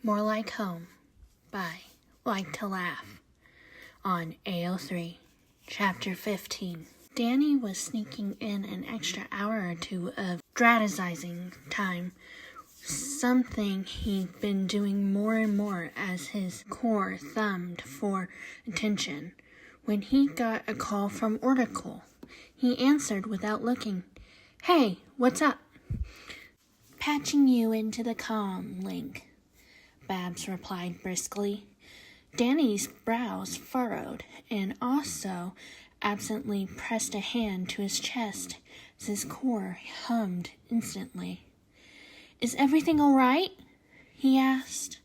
More Like Home by Like to Laugh on AO3, Chapter 15. Danny was sneaking in an extra hour or two of strategizing time, something he'd been doing more and more as his core thumbed for attention, when he got a call from Oracle. He answered without looking. "Hey, what's up?" "Patching you into the comm link," Babs replied briskly. Danny's brows furrowed and also absently pressed a hand to his chest as his core hummed instantly. "Is everything all right?" he asked.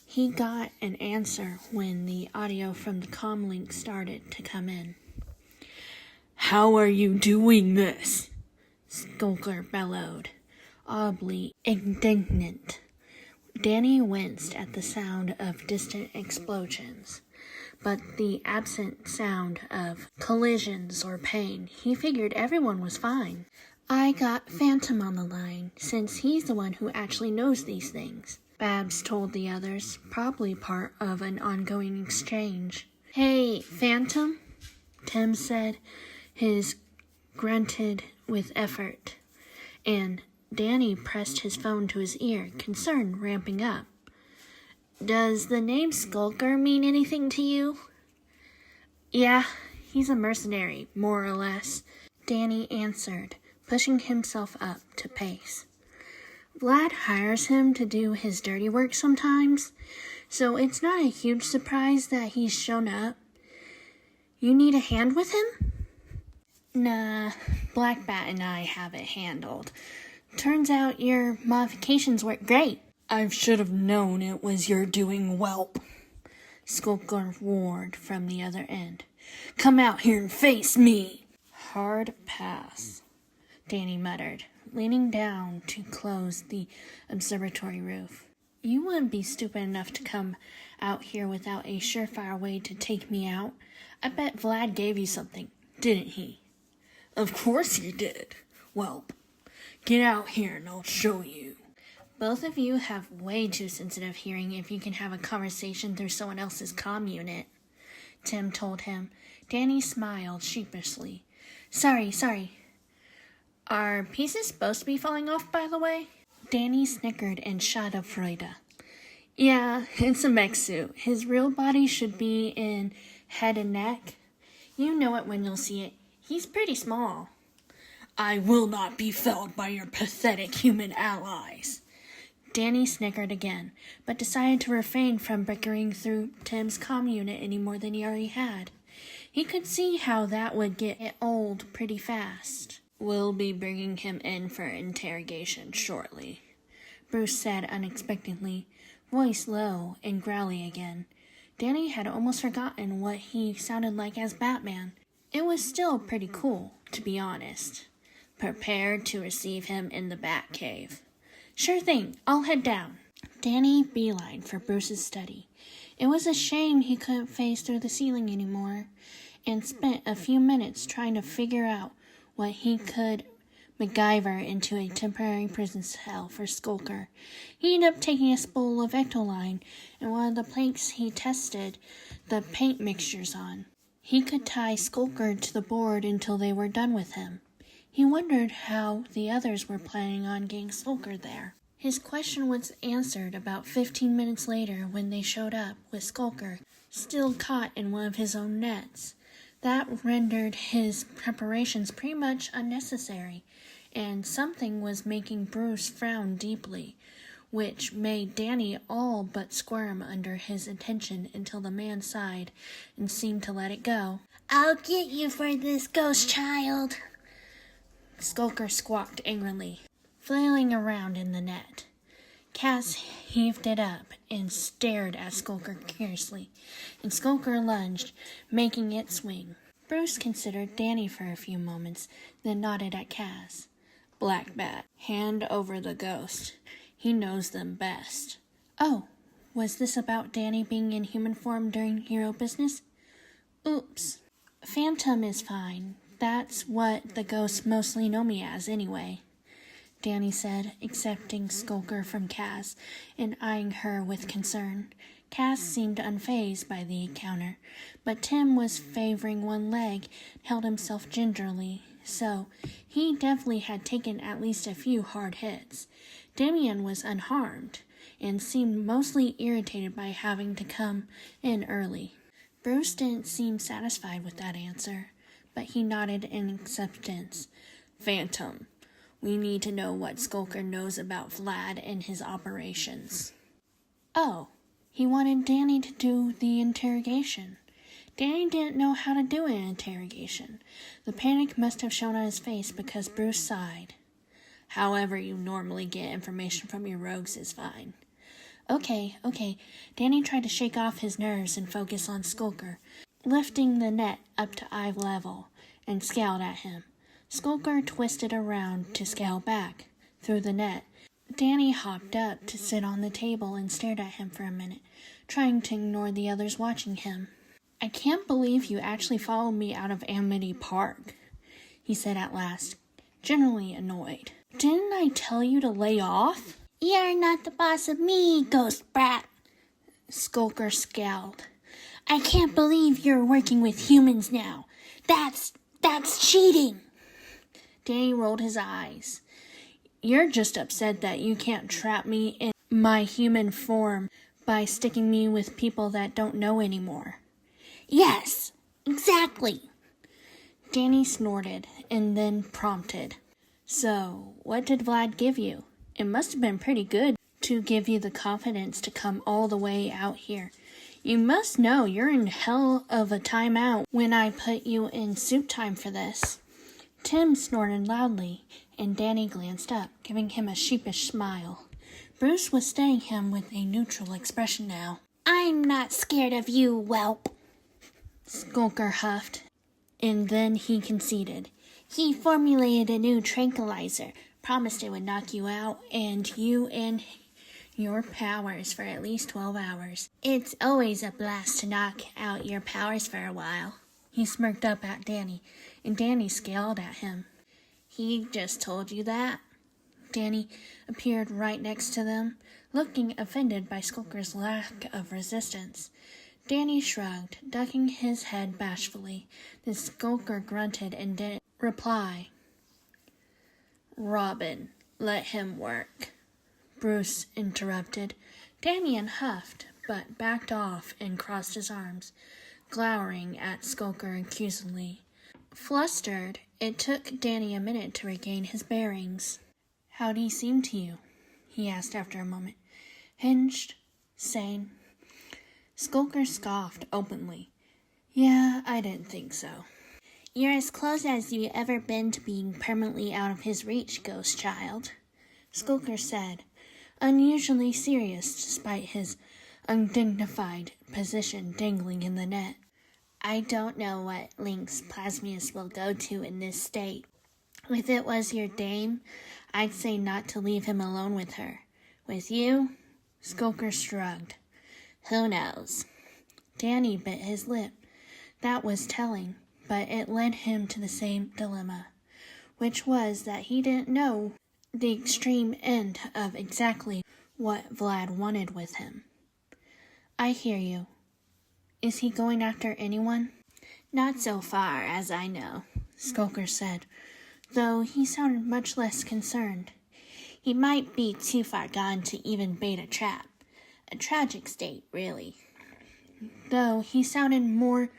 He got an answer when the audio from the comm link started to come in. "How are you doing this?" Skulker bellowed, audibly indignant. Danny winced at the sound of distant explosions, but the absent sound of collisions or pain. He figured everyone was fine. "I got Phantom on the line, since he's the one who actually knows these things," Babs told the others, probably part of an ongoing exchange. "Hey, Phantom," Tim said, his grunted with effort, and Danny pressed his phone to his ear, concern ramping up. "Does the name Skulker mean anything to you?" "Yeah, he's a mercenary, more or less," Danny answered, pushing himself up to pace. "Vlad hires him to do his dirty work sometimes, so it's not a huge surprise that he's shown up. You need a hand with him?" "Nah, Black Bat and I have it handled. Turns out your modifications work great." "I should have known it was your doing, whelp," Skulker roared from the other end. "Come out here and face me." "Hard pass," Danny muttered, leaning down to close the observatory roof. "You wouldn't be stupid enough to come out here without a surefire way to take me out. I bet Vlad gave you something, didn't he?" "Of course he did, whelp. Get out here and I'll show you." "Both of you have way too sensitive hearing if you can have a conversation through someone else's comm unit," Tim told him. Danny smiled sheepishly. Sorry. Are pieces supposed to be falling off, by the way?" Danny snickered and shot a Freude. "Yeah, it's a mech suit. His real body should be in head and neck. You know it when you'll see it. He's pretty small." "I will not be felled by your pathetic human allies." Danny snickered again, but decided to refrain from bickering through Tim's comm unit any more than he already had. He could see how that would get old pretty fast. "We'll be bringing him in for interrogation shortly," Bruce said unexpectedly, voice low and growly again. Danny had almost forgotten what he sounded like as Batman. It was still pretty cool, to be honest. "Prepared to receive him in the Batcave." "Sure thing, I'll head down." Danny beelined for Bruce's study. It was a shame he couldn't phase through the ceiling anymore, and spent a few minutes trying to figure out what he could MacGyver into a temporary prison cell for Skulker. He ended up taking a spool of Ectoline and one of the planks he tested the paint mixtures on. He could tie Skulker to the board until they were done with him. He wondered how the others were planning on getting Skulker there. His question was answered about 15 minutes later when they showed up with Skulker still caught in one of his own nets. That rendered his preparations pretty much unnecessary, and something was making Bruce frown deeply, which made Danny all but squirm under his attention until the man sighed and seemed to let it go. "I'll get you for this, ghost child," Skulker squawked angrily, flailing around in the net. Cass heaved it up and stared at Skulker curiously, and Skulker lunged, making it swing. Bruce considered Danny for a few moments, then nodded at Cass. "Black Bat, hand over the ghost. He knows them best." "Oh, was this about Danny being in human form during hero business? Oops. Phantom is fine. That's what the ghosts mostly know me as, anyway." Danny said, accepting Skulker from Cass and eyeing her with concern. Cass seemed unfazed by the encounter, but Tim was favoring one leg and held himself gingerly, so he definitely had taken at least a few hard hits. Damien was unharmed and seemed mostly irritated by having to come in early. Bruce didn't seem satisfied with that answer, but he nodded in acceptance. Phantom, we need to know what Skulker knows about Vlad and his operations. Oh, he wanted Danny to do the interrogation. Danny didn't know how to do an interrogation. The panic must have shown on his face because Bruce sighed. However you normally get information from your rogues is fine. Okay. Danny tried to shake off his nerves and focus on Skulker, lifting the net up to eye level, and scowled at him. Skulker twisted around to scowl back through the net. Danny hopped up to sit on the table and stared at him for a minute, trying to ignore the others watching him. I can't believe you actually followed me out of Amity Park, he said at last, generally annoyed. Didn't I tell you to lay off? You're not the boss of me, ghost brat, Skulker scowled. I can't believe you're working with humans now. That's cheating. Danny rolled his eyes. You're just upset that you can't trap me in my human form by sticking me with people that don't know anymore. Yes, exactly. Danny snorted and then prompted. So, what did Vlad give you? It must have been pretty good to give you the confidence to come all the way out here. You must know you're in hell of a timeout when I put you in suit time for this. Tim snorted loudly, and Danny glanced up, giving him a sheepish smile. Bruce was studying him with a neutral expression now. I'm not scared of you, whelp, Skulker huffed, and then he conceded. He formulated a new tranquilizer, promised it would knock you out, and you and your powers for at least 12 hours. It's always a blast to knock out your powers for a while. He smirked up at Danny, and Danny scowled at him. He just told you that? Danny appeared right next to them, looking offended by Skulker's lack of resistance. Danny shrugged, ducking his head bashfully. The Skulker grunted and didn't reply. Robin, let him work, Bruce interrupted. Damien huffed, but backed off and crossed his arms, glowering at Skulker accusingly. Flustered, it took Danny a minute to regain his bearings. How'd he seem to you? He asked after a moment. Hinged, sane. Skulker scoffed openly. Yeah, I didn't think so. You're as close as you've ever been to being permanently out of his reach, ghost child, Skulker said, unusually serious despite his undignified position dangling in the net. I don't know what lengths Plasmius will go to in this state. If it was your dame, I'd say not to leave him alone with her. With you? Skulker shrugged. Who knows? Danny bit his lip. That was telling, but it led him to the same dilemma, which was that he didn't know the extreme end of exactly what Vlad wanted with him. I hear you. Is he going after anyone? Not so far as I know, Skulker said, though he sounded much less concerned. He might be too far gone to even bait a trap. A tragic state, really. Though he sounded more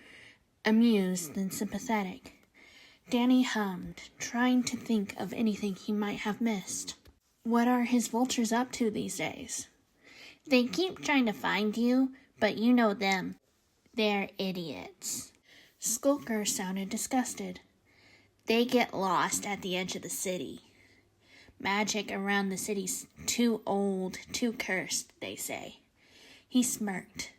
amused than sympathetic. Danny hummed, trying to think of anything he might have missed. What are his vultures up to these days? They keep trying to find you, but you know them. They're idiots. Skulker sounded disgusted. They get lost at the edge of the city. Magic around the city's too old, too cursed, they say. He smirked.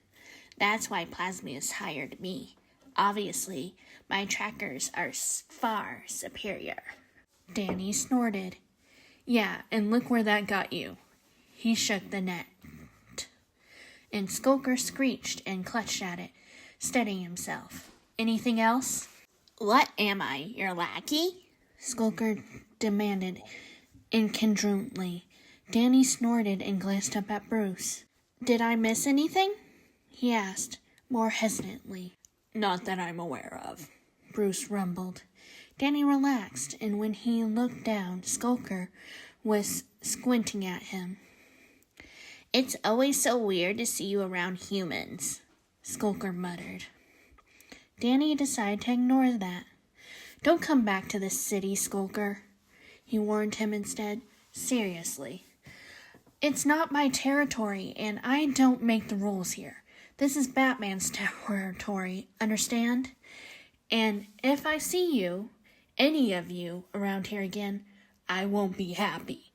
That's why Plasmius hired me. Obviously, my trackers are far superior. Danny snorted. Yeah, and look where that got you. He shook the net, and Skulker screeched and clutched at it, steadying himself. Anything else? What am I, your lackey? Skulker demanded, Incongruently, Danny snorted and glanced up at Bruce. "Did I miss anything?" he asked, more hesitantly. "Not that I'm aware of," Bruce rumbled. Danny relaxed, and when he looked down, Skulker was squinting at him. "It's always so weird to see you around humans," Skulker muttered. Danny decided to ignore that. "Don't come back to this city, Skulker," he warned him instead. "Seriously. It's not my territory, and I don't make the rules here. This is Batman's territory, understand? And if I see you, any of you, around here again, I won't be happy."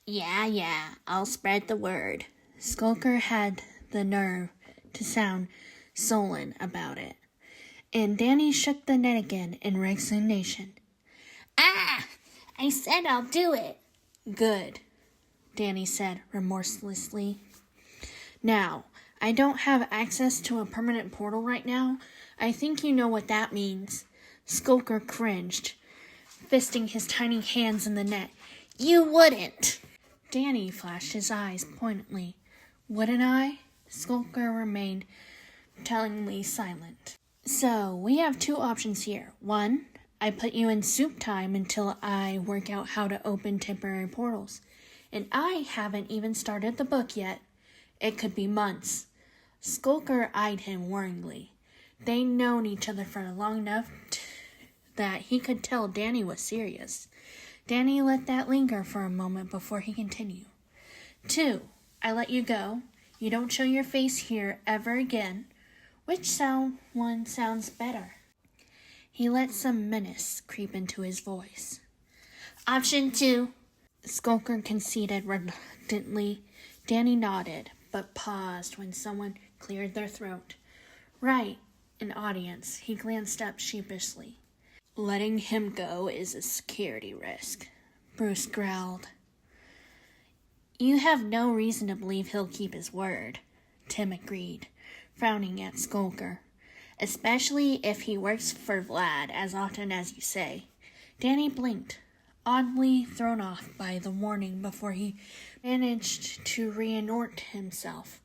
Yeah, I'll spread the word." Skulker had the nerve to sound sullen about it, and Danny shook the net again in resignation. "Ah! I said I'll do it." "Good," Danny said remorselessly. "Now, I don't have access to a permanent portal right now. I think you know what that means." Skulker cringed, fisting his tiny hands in the net. "You wouldn't." Danny flashed his eyes pointedly. "Wouldn't I?" Skulker remained tellingly silent. "So, we have two options here. One, I put you in soup time until I work out how to open temporary portals. And I haven't even started the book yet. It could be months." Skulker eyed him worryingly. They'd known each other for long enough that he could tell Danny was serious. Danny let that linger for a moment before he continued. "Two, I let you go. You don't show your face here ever again. Which one sounds better?" He let some menace creep into his voice. "Option 2, Skulker conceded reluctantly. Danny nodded, but paused when someone cleared their throat. "Right, an audience." He glanced up sheepishly. "Letting him go is a security risk," Bruce growled. "You have no reason to believe he'll keep his word," Tim agreed, frowning at Skulker. "Especially if he works for Vlad as often as you say." Danny blinked, oddly thrown off by the warning before he managed to reorient himself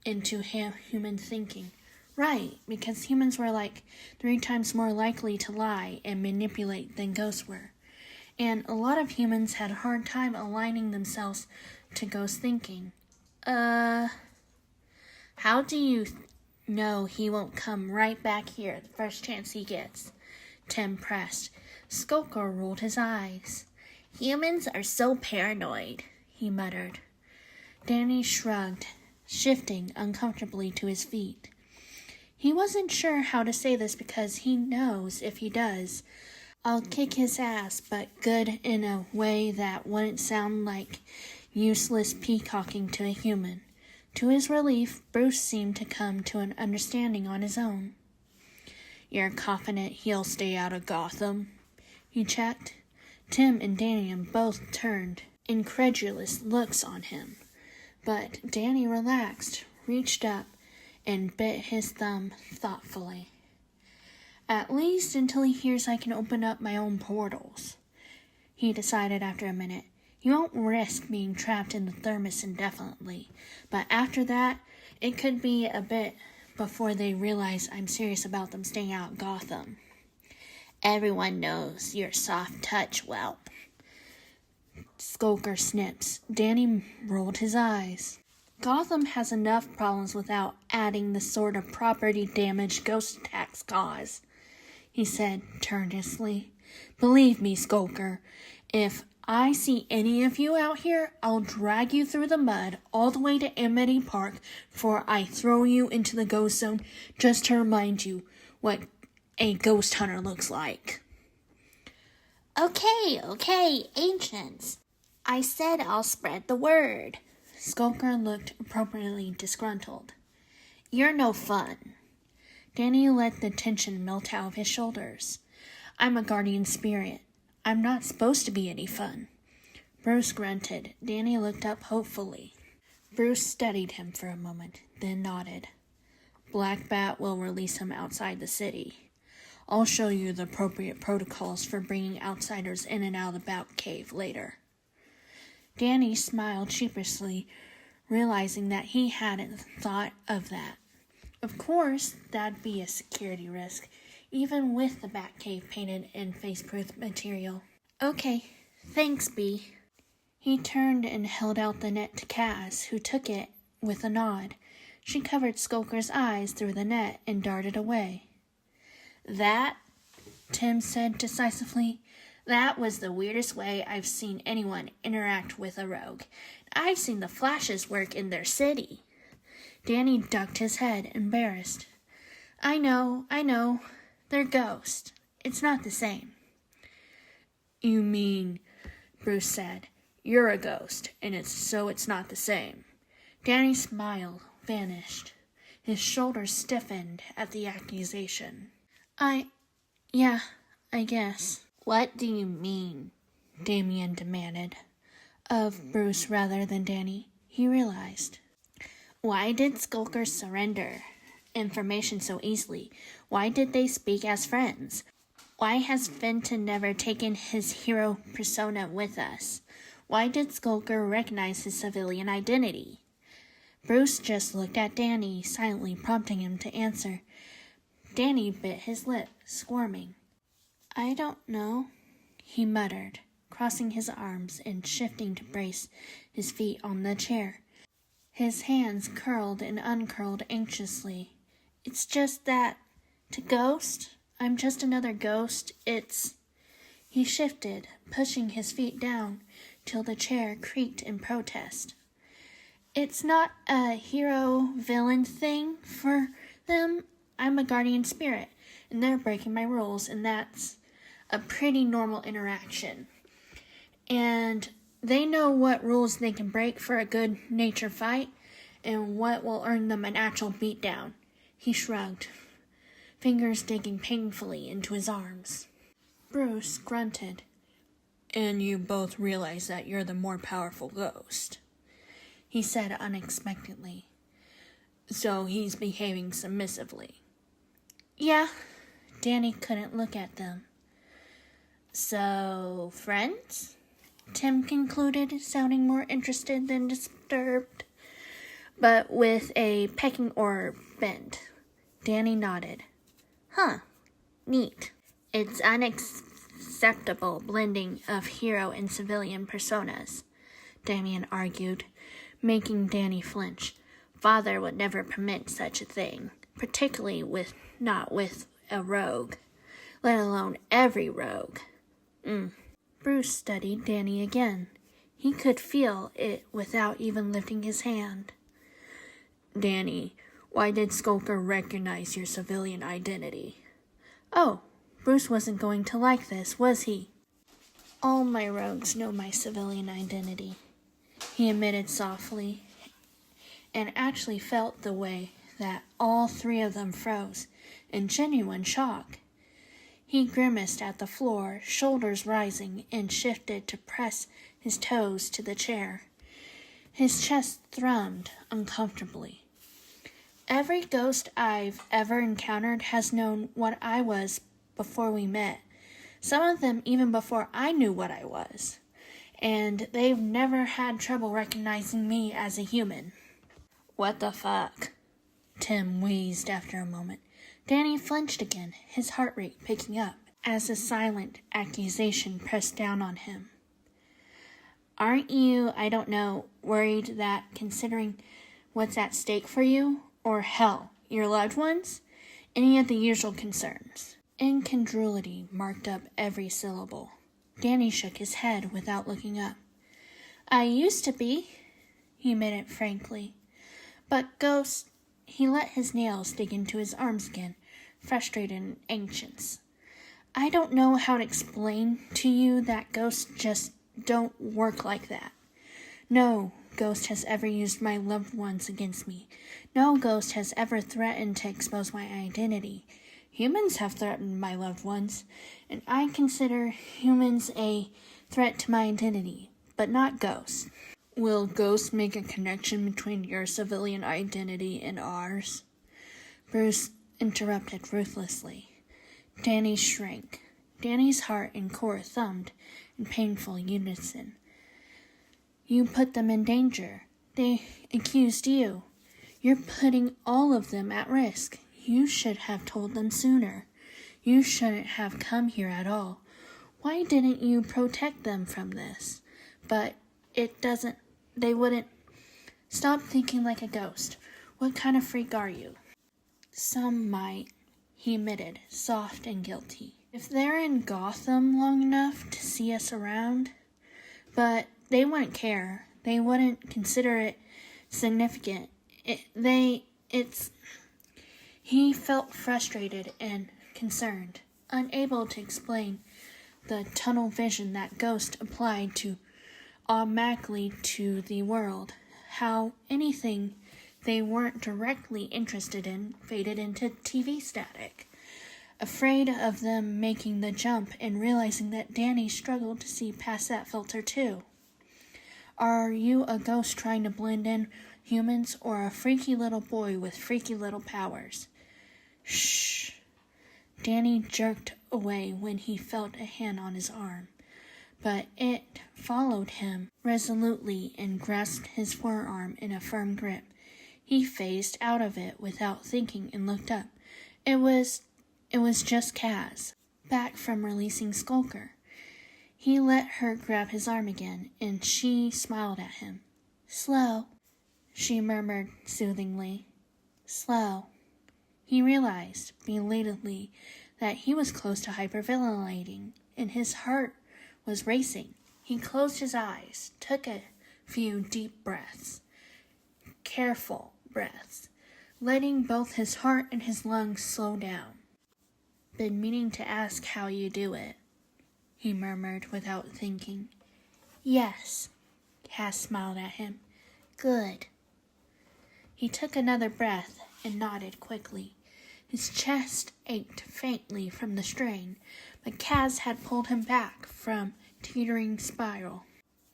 into human thinking. Right, because humans were like 3 times more likely to lie and manipulate than ghosts were. And a lot of humans had a hard time aligning themselves to ghost thinking. How do you know he won't come right back here the first chance he gets?" Tim pressed. Skulker rolled his eyes. "Humans are so paranoid," he muttered. Danny shrugged, shifting uncomfortably to his feet. He wasn't sure how to say this because he knows if he does, I'll kick his ass, but good in a way that wouldn't sound like useless peacocking to a human. To his relief, Bruce seemed to come to an understanding on his own. "You're confident he'll stay out of Gotham?" he checked. Tim and Danny both turned incredulous looks on him, but Danny relaxed, reached up, and bit his thumb thoughtfully. "At least until he hears I can open up my own portals," he decided after a minute. "He won't risk being trapped in the thermos indefinitely, but after that, it could be a bit before they realize I'm serious about them staying out Gotham." "Everyone knows you're soft touch, whelp." Skulker snips. Danny rolled his eyes. "Gotham has enough problems without adding the sort of property damage ghost attacks cause," he said earnestly. "Believe me, Skulker, if I see any of you out here, I'll drag you through the mud all the way to Amity Park before I throw you into the ghost zone just to remind you what a ghost hunter looks like." Okay, ancients. I said I'll spread the word." Skulker looked appropriately disgruntled. "You're no fun." Danny let the tension melt out of his shoulders. "I'm a guardian spirit. I'm not supposed to be any fun." Bruce grunted. Danny looked up hopefully. Bruce studied him for a moment, then nodded. "Black Bat will release him outside the city. I'll show you the appropriate protocols for bringing outsiders in and out of the Bat Cave later." Danny smiled sheepishly, realizing that he hadn't thought of that. Of course, that'd be a security risk, even with the Batcave painted in faceproof material. Okay, thanks, B. He turned and held out the net to Cass, who took it with a nod. She covered Skulker's eyes through the net and darted away. That, Tim said decisively, that was the weirdest way I've seen anyone interact with a rogue. I've seen the Flashes work in their city. Danny ducked his head, embarrassed. I know. They're ghosts. It's not the same. You mean, Bruce said, you're a ghost, and it's not the same. Danny's smile vanished. His shoulders stiffened at the accusation. Yeah, I guess. What do you mean? Damien demanded. Of Bruce rather than Danny, he realized. Why did Skulker surrender information so easily? Why did they speak as friends? Why has Fenton never taken his hero persona with us? Why did Skulker recognize his civilian identity? Bruce just looked at Danny, silently prompting him to answer. Danny bit his lip, squirming. I don't know, he muttered, crossing his arms and shifting to brace his feet on the chair. His hands curled and uncurled anxiously. It's just that, to Ghost, I'm just another ghost. He shifted, pushing his feet down till the chair creaked in protest. It's not a hero-villain thing for them. I'm a guardian spirit, and they're breaking my rules, and that's a pretty normal interaction. And they know what rules they can break for a good-natured fight, and what will earn them an actual beatdown. He shrugged, fingers digging painfully into his arms. Bruce grunted. And you both realize that you're the more powerful ghost, he said unexpectedly. So he's behaving submissively. Yeah, Danny couldn't look at them. So, friends? Tim concluded, sounding more interested than disturbed, but with a pecking order bent. Danny nodded. Huh, neat. It's unacceptable blending of hero and civilian personas, Damien argued, making Danny flinch. Father would never permit such a thing, particularly not with a rogue, let alone every rogue. Bruce studied Danny again. He could feel it without even lifting his hand. Danny, why did Skulker recognize your civilian identity? Oh, Bruce wasn't going to like this, was he? All my rogues know my civilian identity, he admitted softly, and actually felt the way that all three of them froze in genuine shock. He grimaced at the floor, shoulders rising, and shifted to press his toes to the chair. His chest thrummed uncomfortably. Every ghost I've ever encountered has known what I was before we met. Some of them even before I knew what I was. And they've never had trouble recognizing me as a human. What the fuck? Tim wheezed after a moment. Danny flinched again, his heart rate picking up, as a silent accusation pressed down on him. Aren't you, worried that considering what's at stake for you, or hell, your loved ones, any of the usual concerns? Incongruity marked up every syllable. Danny shook his head without looking up. I used to be, he admitted frankly. But Ghost, he let his nails dig into his arms again, frustrated and anxious. I don't know how to explain to you that ghosts just don't work like that. No ghost has ever used my loved ones against me. No ghost has ever threatened to expose my identity. Humans have threatened my loved ones, and I consider humans a threat to my identity, but not ghosts. Will ghosts make a connection between your civilian identity and ours? Bruce interrupted ruthlessly. Danny shrank. Danny's heart and core thumped in painful unison. You put them in danger. They accused you. You're putting all of them at risk. You should have told them sooner. You shouldn't have come here at all. Why didn't you protect them from this? But they wouldn't. Stop thinking like a ghost. What kind of freak are you? Some might, he admitted, soft and guilty. If they're in Gotham long enough to see us around, but they wouldn't care. They wouldn't consider it significant. He felt frustrated and concerned, unable to explain the tunnel vision that Ghost applied to automatically to the world, how anything they weren't directly interested in faded into TV static. Afraid of them making the jump and realizing that Danny struggled to see past that filter too. Are you a ghost trying to blend in humans or a freaky little boy with freaky little powers? Shh. Danny jerked away when he felt a hand on his arm, but it followed him resolutely and grasped his forearm in a firm grip. He phased out of it without thinking and looked up. It was just Kaz, back from releasing Skulker. He let her grab his arm again, and she smiled at him. Slow, she murmured soothingly. Slow. He realized, belatedly, that he was close to hyperventilating, and his heart was racing. He closed his eyes, took a few deep breaths. Careful breaths, letting both his heart and his lungs slow down. Been meaning to ask how you do it, he murmured without thinking. Yes, Cass smiled at him. Good. He took another breath and nodded quickly. His chest ached faintly from the strain, but Kaz had pulled him back from teetering spiral.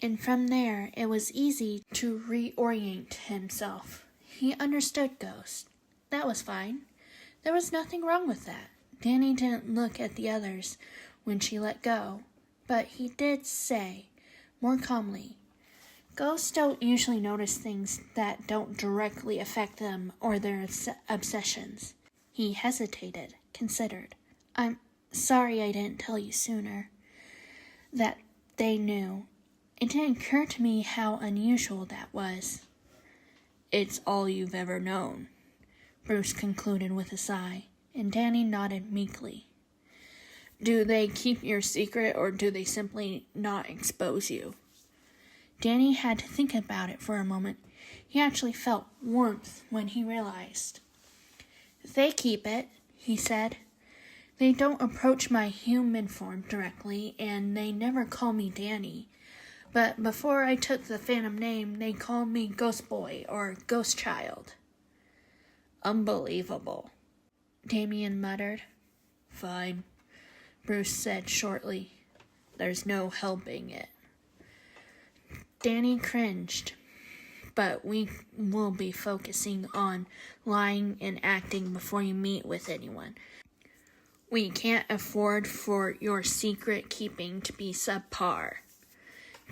And from there, it was easy to reorient himself. He understood Ghost. That was fine. There was nothing wrong with that. Danny didn't look at the others when she let go, but he did say, more calmly, Ghosts don't usually notice things that don't directly affect them or their obsessions. He hesitated, considered. I'm sorry I didn't tell you sooner. That they knew. It didn't occur to me how unusual that was. It's all you've ever known, Bruce concluded with a sigh, and Danny nodded meekly. Do they keep your secret, or do they simply not expose you? Danny had to think about it for a moment. He actually felt warmth when he realized. They keep it, he said. They don't approach my human form directly, and they never call me Danny. But before I took the Phantom name, they called me Ghost Boy or Ghost Child. Unbelievable, Damien muttered. Fine, Bruce said shortly. There's no helping it. Danny cringed. But we will be focusing on lying and acting before you meet with anyone. We can't afford for your secret keeping to be subpar.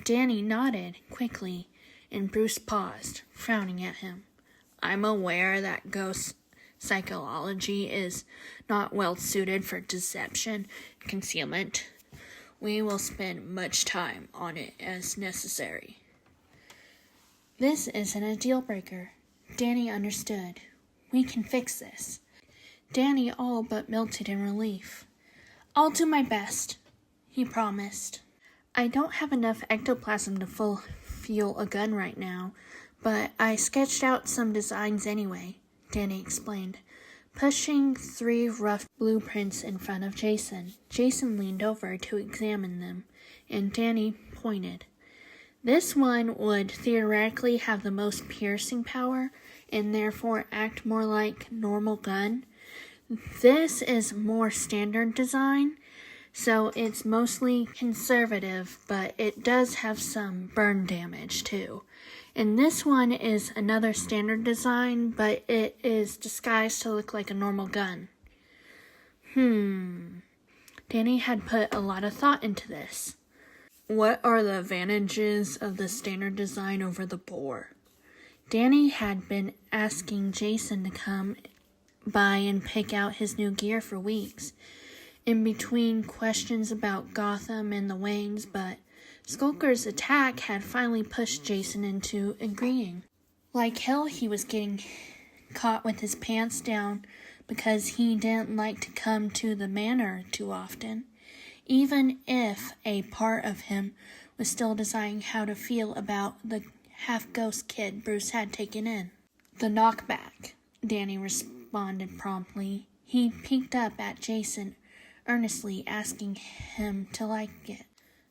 Danny nodded quickly, and Bruce paused, frowning at him. I'm aware that ghost psychology is not well suited for deception and concealment. We will spend much time on it as necessary. This isn't a deal breaker. Danny understood. We can fix this. Danny all but melted in relief. I'll do my best, he promised. I don't have enough ectoplasm to fuel a gun right now, but I sketched out some designs anyway, Danny explained, pushing 3 rough blueprints in front of Jason. Jason leaned over to examine them, and Danny pointed. This one would theoretically have the most piercing power and therefore act more like normal gun. This is more standard design, so it's mostly conservative, but it does have some burn damage too. And this one is another standard design, but it is disguised to look like a normal gun. Danny had put a lot of thought into this. What are the advantages of the standard design over the bore? Danny had been asking Jason to come by and pick out his new gear for weeks, in between questions about Gotham and the Waynes, but Skulker's attack had finally pushed Jason into agreeing. Like hell, he was getting caught with his pants down because he didn't like to come to the manor too often, even if a part of him was still deciding how to feel about the half-ghost kid Bruce had taken in. The knockback, Danny responded promptly. He peeked up at Jason, earnestly asking him to like it.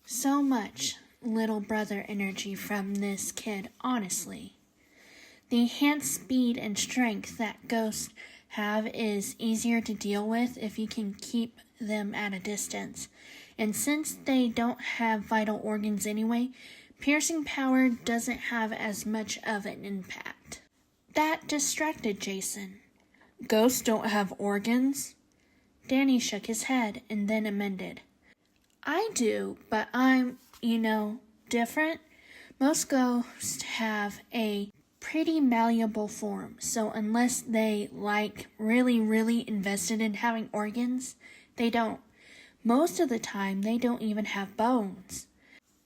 So much little brother energy from this kid, honestly. The enhanced speed and strength that ghosts have is easier to deal with if you can keep them at a distance. And since they don't have vital organs anyway, piercing power doesn't have as much of an impact. That distracted Jason. Ghosts don't have organs? Danny shook his head and then amended. I do, but I'm, different. Most ghosts have a pretty malleable form, so unless they, really invested in having organs, they don't. Most of the time, they don't even have bones.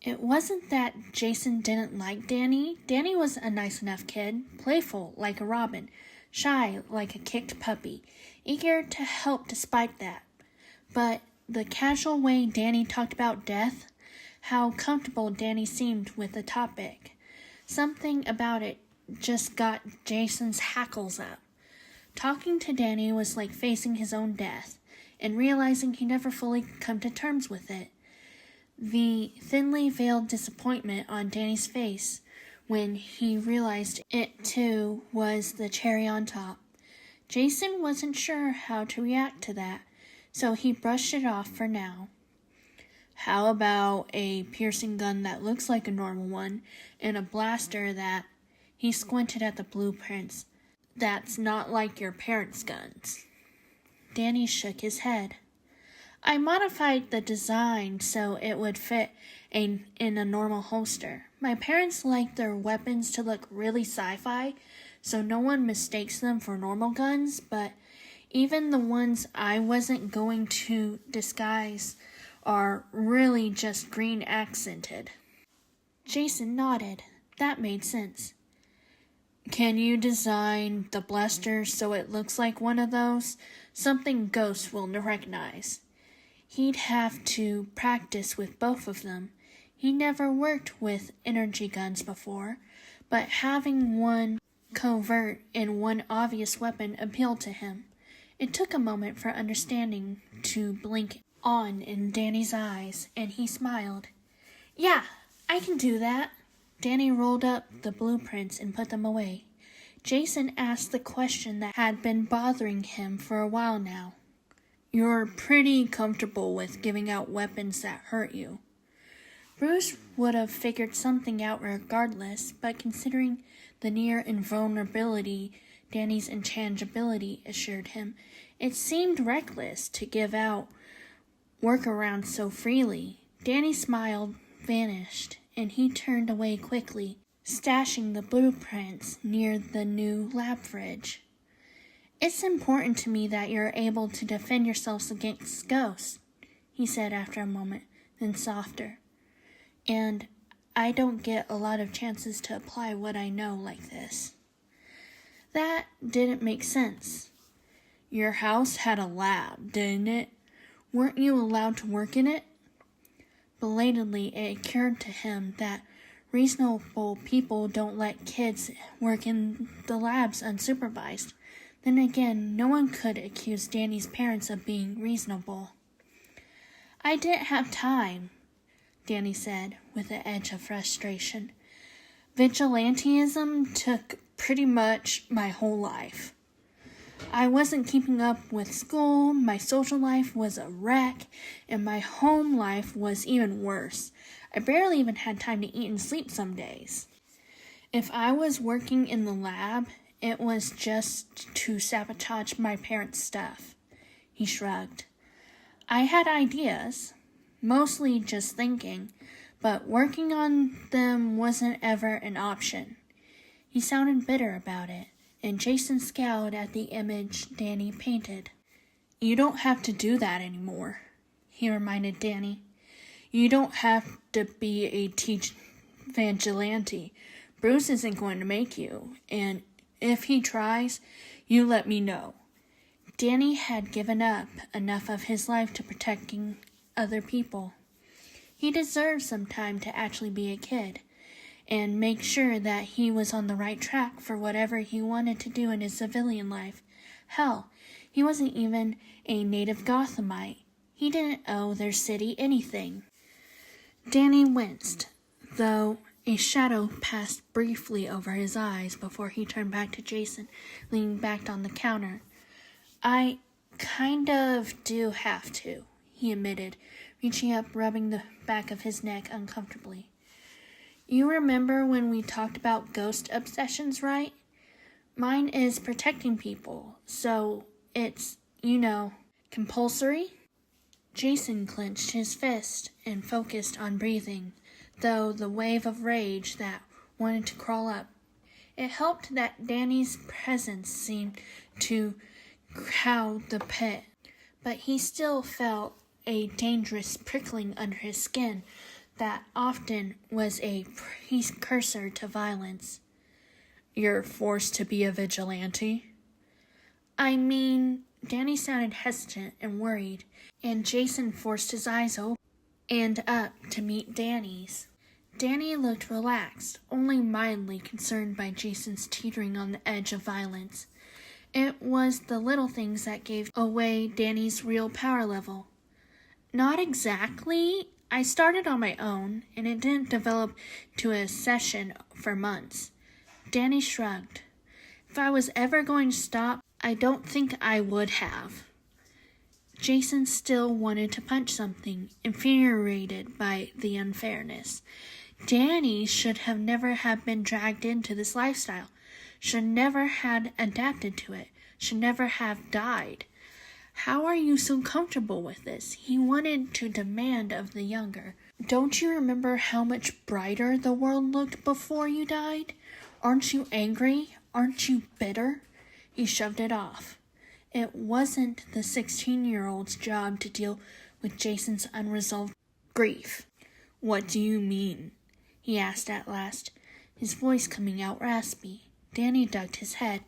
It wasn't that Jason didn't like Danny. Danny was a nice enough kid, playful like a robin, shy like a kicked puppy, eager to help despite that. But the casual way Danny talked about death, how comfortable Danny seemed with the topic, something about it just got Jason's hackles up. Talking to Danny was like facing his own death and realizing he never fully come to terms with it. The thinly veiled disappointment on Danny's face when he realized it too was the cherry on top. Jason wasn't sure how to react to that, so he brushed it off for now. How about a piercing gun that looks like a normal one and a blaster that, he squinted at the blueprints, that's not like your parents' guns? Danny shook his head. I modified the design so it would fit in a normal holster. My parents like their weapons to look really sci-fi, so no one mistakes them for normal guns, but even the ones I wasn't going to disguise are really just green accented. Jason nodded. That made sense. Can you design the blaster so it looks like one of those? Something ghosts will recognize. He'd have to practice with both of them. He never worked with energy guns before, but having one covert and one obvious weapon appealed to him. It took a moment for understanding to blink on in Danny's eyes, and he smiled. Yeah, I can do that. Danny rolled up the blueprints and put them away. Jason asked the question that had been bothering him for a while now. You're pretty comfortable with giving out weapons that hurt you. Bruce would have figured something out regardless, but considering the near invulnerability Danny's intangibility assured him, it seemed reckless to give out workarounds so freely. Danny smiled, vanished, and he turned away quickly, stashing the blueprints near the new lab fridge. It's important to me that you're able to defend yourselves against ghosts, he said after a moment, then softer. And I don't get a lot of chances to apply what I know like this. That didn't make sense. Your house had a lab, didn't it? Weren't you allowed to work in it? Belatedly, it occurred to him that reasonable people don't let kids work in the labs unsupervised. Then again, no one could accuse Danny's parents of being reasonable. I didn't have time, Danny said, with an edge of frustration. Vigilantism took pretty much my whole life. I wasn't keeping up with school, my social life was a wreck, and my home life was even worse. I barely even had time to eat and sleep some days. If I was working in the lab, it was just to sabotage my parents' stuff. He shrugged. I had ideas, mostly just thinking, but working on them wasn't ever an option. He sounded bitter about it, and Jason scowled at the image Danny painted. "You don't have to do that anymore," he reminded Danny. "You don't have to be a vigilante. Bruce isn't going to make you, and if he tries, you let me know." Danny had given up enough of his life to protecting other people. He deserved some time to actually be a kid and make sure that he was on the right track for whatever he wanted to do in his civilian life. Hell, he wasn't even a native Gothamite. He didn't owe their city anything. Danny winced, though a shadow passed briefly over his eyes before he turned back to Jason, leaning back on the counter. "I kind of do have to," he admitted, reaching up, rubbing the back of his neck uncomfortably. "You remember when we talked about ghost obsessions, right? Mine is protecting people, so it's, compulsory?" Jason clenched his fist and focused on breathing, though the wave of rage that wanted to crawl up. It helped that Danny's presence seemed to crowd the pit, but he still felt a dangerous prickling under his skin that often was a precursor to violence. "You're forced to be a vigilante?" Danny sounded hesitant and worried, and Jason forced his eyes open and up to meet Danny's. Danny looked relaxed, only mildly concerned by Jason's teetering on the edge of violence. It was the little things that gave away Danny's real power level. "Not exactly. I started on my own, and it didn't develop to a session for months." Danny shrugged. "If I was ever going to stop, I don't think I would have." Jason still wanted to punch something, infuriated by the unfairness. Danny should have never have been dragged into this lifestyle, should never have adapted to it, should never have died. "How are you so comfortable with this?" he wanted to demand of the younger. "Don't you remember how much brighter the world looked before you died? Aren't you angry? Aren't you bitter?" He shoved it off. It wasn't the 16-year-old's job to deal with Jason's unresolved grief. "What do you mean?" he asked at last, his voice coming out raspy. Danny ducked his head,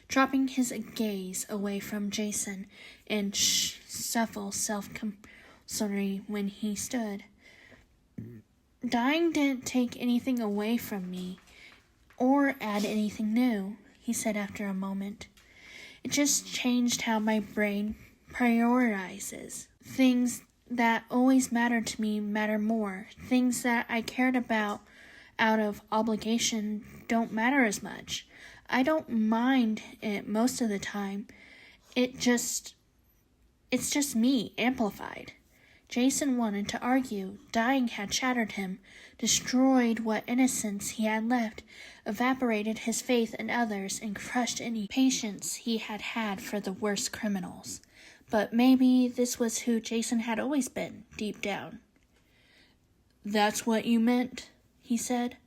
dropping his gaze away from Jason, and shuffled self-compulsory when he stood. "Dying didn't take anything away from me, or add anything new," he said after a moment. "It just changed how my brain prioritizes. Things that always mattered to me matter more. Things that I cared about out of obligation don't matter as much. I don't mind it most of the time. It's just me, amplified." Jason wanted to argue. Dying had shattered him, destroyed what innocence he had left, evaporated his faith in others, and crushed any patience he had had for the worst criminals. But maybe this was who Jason had always been, deep down. "That's what you meant?" he said.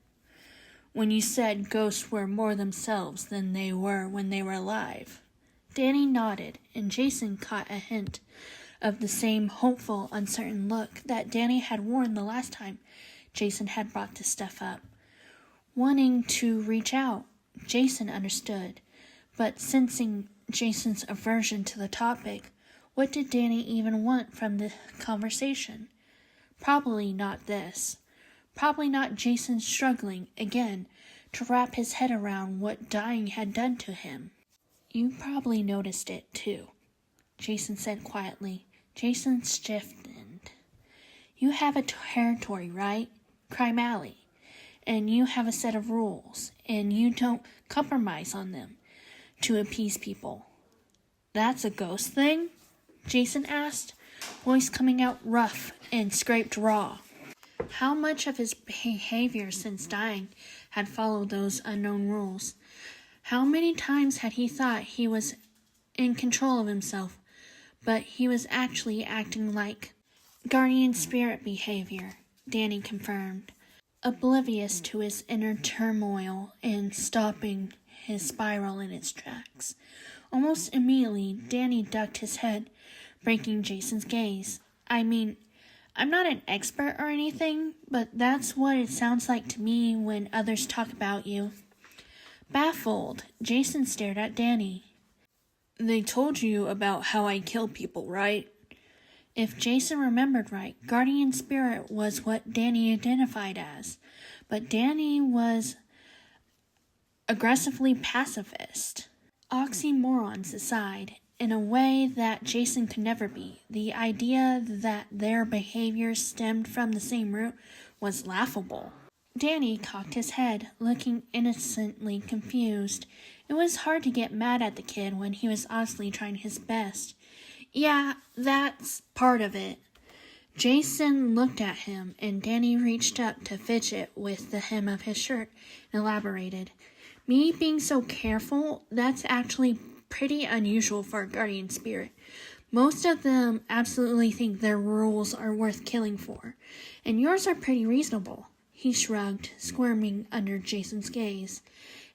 "When you said ghosts were more themselves than they were when they were alive?" Danny nodded, and Jason caught a hint of the same hopeful, uncertain look that Danny had worn the last time Jason had brought this stuff up. Wanting to reach out, Jason understood, but sensing Jason's aversion to the topic, what did Danny even want from the conversation? Probably not this. Probably not Jason struggling, again, to wrap his head around what dying had done to him. "You probably noticed it, too," Jason said quietly. Jason stiffened. "You have a territory, right? Crime Alley. And you have a set of rules, and you don't compromise on them to appease people." "That's a ghost thing?" Jason asked, voice coming out rough and scraped raw. How much of his behavior since dying had followed those unknown rules? How many times had he thought he was in control of himself, but he was actually acting like guardian spirit behavior? Danny confirmed, oblivious to his inner turmoil and stopping his spiral in its tracks. Almost immediately, Danny ducked his head, breaking Jason's gaze. I mean, I'm not an expert or anything, but that's what it sounds like to me when others talk about you. Baffled, Jason stared at Danny. They told you about how I kill people, right? If Jason remembered right, guardian spirit was what Danny identified as, but Danny was aggressively pacifist. Oxymorons aside, in a way that Jason could never be, the idea that their behavior stemmed from the same root was laughable. Danny cocked his head, looking innocently confused. It was hard to get mad at the kid when he was honestly trying his best. Yeah, that's part of it. Jason looked at him, and Danny reached up to fidget with the hem of his shirt and elaborated. Me being so careful, that's actually pretty unusual for a guardian spirit. Most of them absolutely think their rules are worth killing for, and yours are pretty reasonable. He shrugged, squirming under Jason's gaze.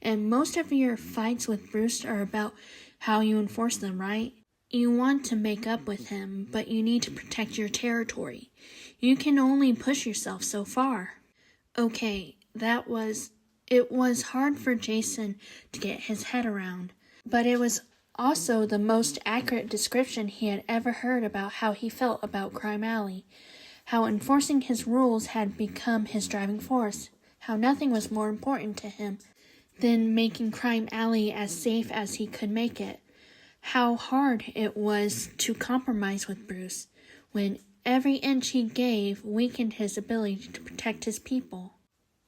And most of your fights with Bruce are about how you enforce them, right? You want to make up with him, but you need to protect your territory. You can only push yourself so far. Okay, it was hard for Jason to get his head around, but it was also the most accurate description he had ever heard about how he felt about Crime Alley, how enforcing his rules had become his driving force, how nothing was more important to him than making Crime Alley as safe as he could make it, how hard it was to compromise with Bruce when every inch he gave weakened his ability to protect his people.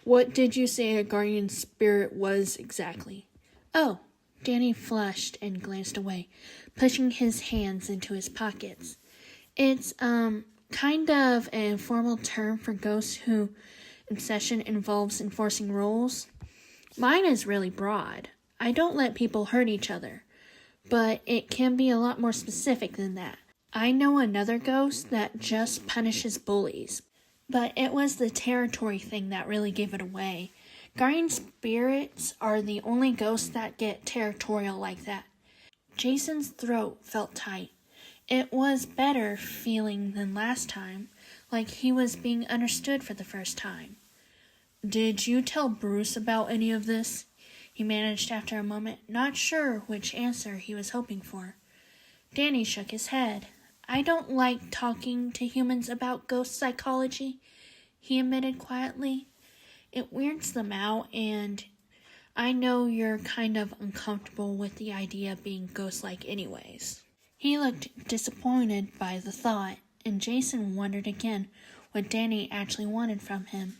What did you say a guardian spirit was exactly? Oh, Danny flushed and glanced away, pushing his hands into his pockets. It's, kind of an informal term for ghosts whose obsession involves enforcing rules. Mine is really broad. I don't let people hurt each other, but it can be a lot more specific than that. I know another ghost that just punishes bullies, but it was the territory thing that really gave it away. Guardian spirits are the only ghosts that get territorial like that. Jason's throat felt tight. It was better feeling than last time, like he was being understood for the first time. Did you tell Bruce about any of this? He managed after a moment, not sure which answer he was hoping for. Danny shook his head. I don't like talking to humans about ghost psychology, he admitted quietly. It weirds them out, and I know you're kind of uncomfortable with the idea of being ghost-like anyways. He looked disappointed by the thought, and Jason wondered again what Danny actually wanted from him.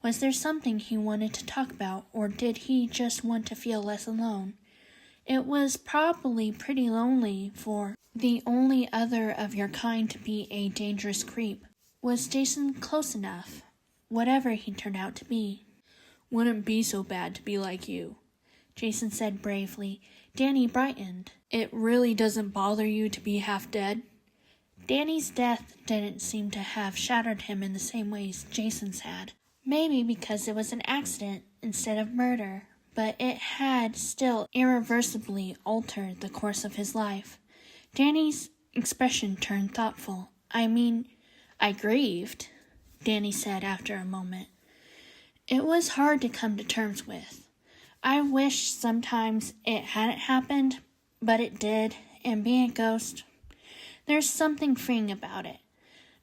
Was there something he wanted to talk about, or did he just want to feel less alone? It was probably pretty lonely for the only other of your kind to be a dangerous creep. Was Jason close enough, whatever he turned out to be? Wouldn't be so bad to be like you, Jason said bravely. Danny brightened. It really doesn't bother you to be half dead? Danny's death didn't seem to have shattered him in the same ways Jason's had. Maybe because it was an accident instead of murder, but it had still irreversibly altered the course of his life. Danny's expression turned thoughtful. I grieved, Danny said after a moment. It was hard to come to terms with. I wish sometimes it hadn't happened, but it did, and being a ghost, there's something freeing about it.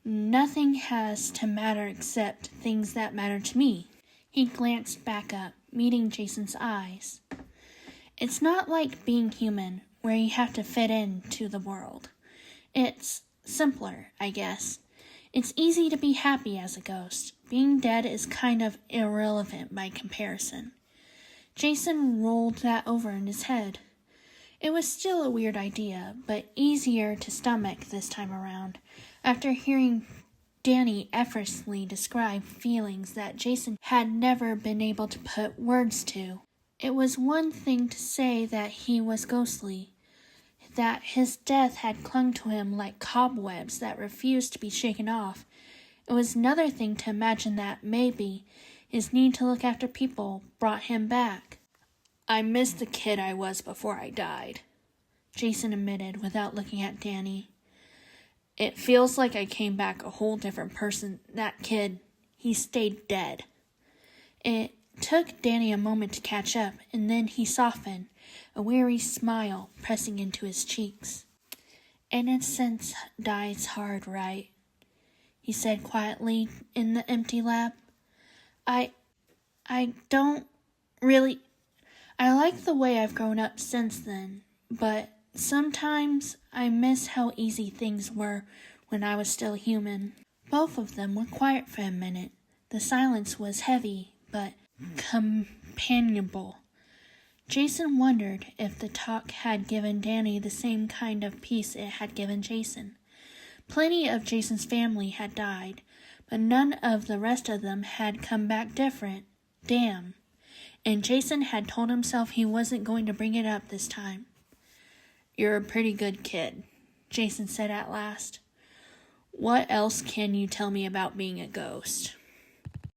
Nothing has to matter except things that matter to me. He glanced back up, meeting Jason's eyes. It's not like being human, where you have to fit into the world. It's simpler, I guess. It's easy to be happy as a ghost. Being dead is kind of irrelevant by comparison. Jason rolled that over in his head. It was still a weird idea, but easier to stomach this time around, after hearing Danny effortlessly describe feelings that Jason had never been able to put words to. It was one thing to say that he was ghostly, that his death had clung to him like cobwebs that refused to be shaken off, It was another thing to imagine that maybe his need to look after people brought him back. I miss the kid I was before I died, Jason admitted without looking at Danny. It feels like I came back a whole different person. That kid, he stayed dead. It took Danny a moment to catch up, and then he softened, a weary smile pressing into his cheeks. Innocence dies hard, right? He said quietly in the empty lab. I don't really... I like the way I've grown up since then, but sometimes I miss how easy things were when I was still human. Both of them were quiet for a minute. The silence was heavy, but companionable. Jason wondered if the talk had given Danny the same kind of peace it had given Jason. Plenty of Jason's family had died, but none of the rest of them had come back different. Damn. And Jason had told himself he wasn't going to bring it up this time. You're a pretty good kid, Jason said at last. What else can you tell me about being a ghost?